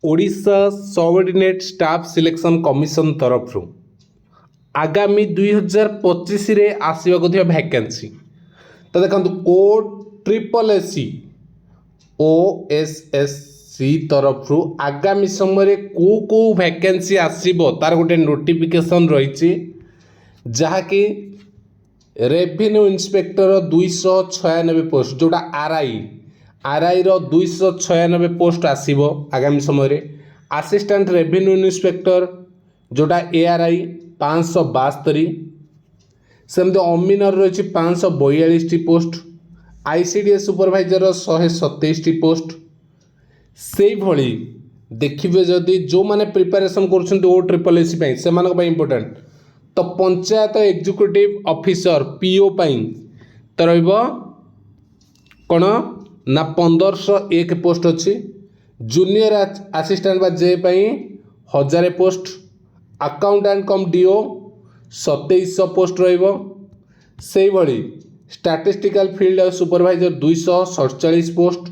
Odisha subordinate staff selection commission तरफ आगामी 2025 रे आसवाक वैकेंसी तो देखो कोड ट्रिपल एससी ओएसएससी तरफ आगामी समय को वैकेंसी आसो तार गोटे नोटिफिकेशन रही जहाँकि रेवेन्यू इन्स्पेक्टर 296 पोस्ट जोटा आरआई रो 296 पोस्ट आसीबो आगामी समय असिस्टेंट रेवेन्यू इन्स्पेक्टर जोटा एआरआई 572 सेमती अमीनर रही 542 पोस्ट आईसीडीएस सुपरवाइजर 127 पोस्ट से भली देखिए जदि जो माने प्रिपरेशन कर ओ ट्रिपल एसी से इंपोर्टेंट तो पंचायत एग्जीक्यूटिव ऑफिसर पीओ तो रहिबो कौन ना 1501 पोस्ट अच्छी जूनियर असिस्टेंट बा जे 1000 post accountant cum DO 2700 post रहिबो से भली statistical field supervisor 247 post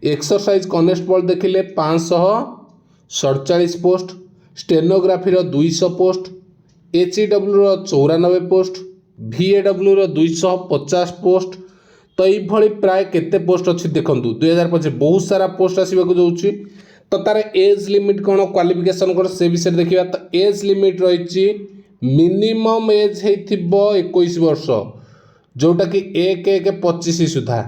exercise constable देखिले 547 post stenography 200 post HEW 94 post VAW 250 post तो ये प्राय केते पोस्ट अच्छी देखु 2025 बहुत सारा पोस्ट आसवाक जाऊँगी तो तार एज लिमिट कौन क्वालिफिकेशन कौन से विषय देखा तो एज लिमिट रही मिनिमम एज हो 21 वर्ष जोटा कि 1/1/25 सुधा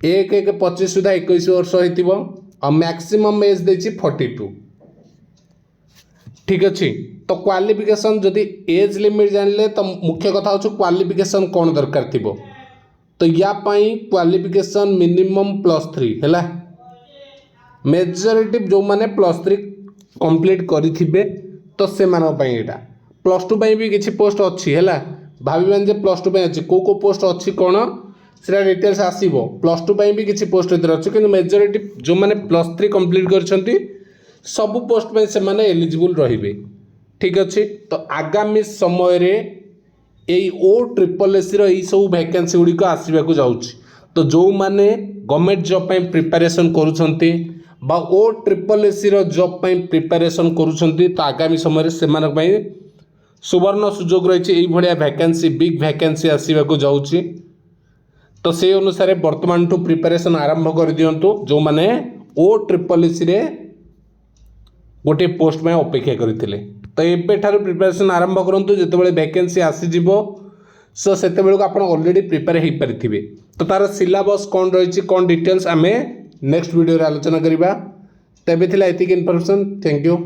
1/1/25 सुधा 21 वर्ष हो मैक्सिमम एज देछि 42 ठीक अच्छे तो क्वालिफिकेशन जदि एज लिमिट जानले तो मुख्य कथा हो क्वालिफिकेशन कौन दरकार थी तो या क्वालिफिकेशन मिनिमम +3 है मेजॉरिटी जो माने +3 कंप्लीट करिथिबे तो से मानों +2 भी किसी पोस्ट अच्छी है भाविबान जे +2 अच्छी को पोस्ट अच्छी कौन से डिटेल्स आसो +2 भी किसी पोस्ट अच्छी कि मेजॉरिटी जो माने +3 कंप्लीट कर सबु पोस्ट में से माने एलिजिबल रहिबे ठीक अच्छे तो आगामी समय रे यही ओ ट्रिपल एसी रो सब वैकेंसी गुड़िक आसवाक जाऊँगी तो जो माने गवर्नमेंट जॉब ପାଇଁ प्रिपरेशन करूछंती बा ओ ट्रिपल एसी रो जॉब ପାଇଁ प्रिपरेशन करूछंती तो आगामी समय से मानक ପାଇଁ सुवर्ण सुजोग रही यही भाया वैकेंसी बिग वैकेंसी आसवाक जाऊँगी तो से अनुसार वर्तमान ठू प्रिपरेशन आरंभ कर दियंतु जो माने ओ ट्रिपल एसी रे गोटे पोस्ट में अपेक्षा करते तो एबेठार प्रिपरेशन आरंभ करूँ जिते वैकेंसी आसीज सो से आप ऑलरेडी प्रिपेयर हो पारे तो तार सिलेबस कौन रही कौन डिटेल्स आम नेक्स्ट वीडियो आलोचना करवा तेबे थिला एतिक इन्फॉर्मेशन थैंक यू।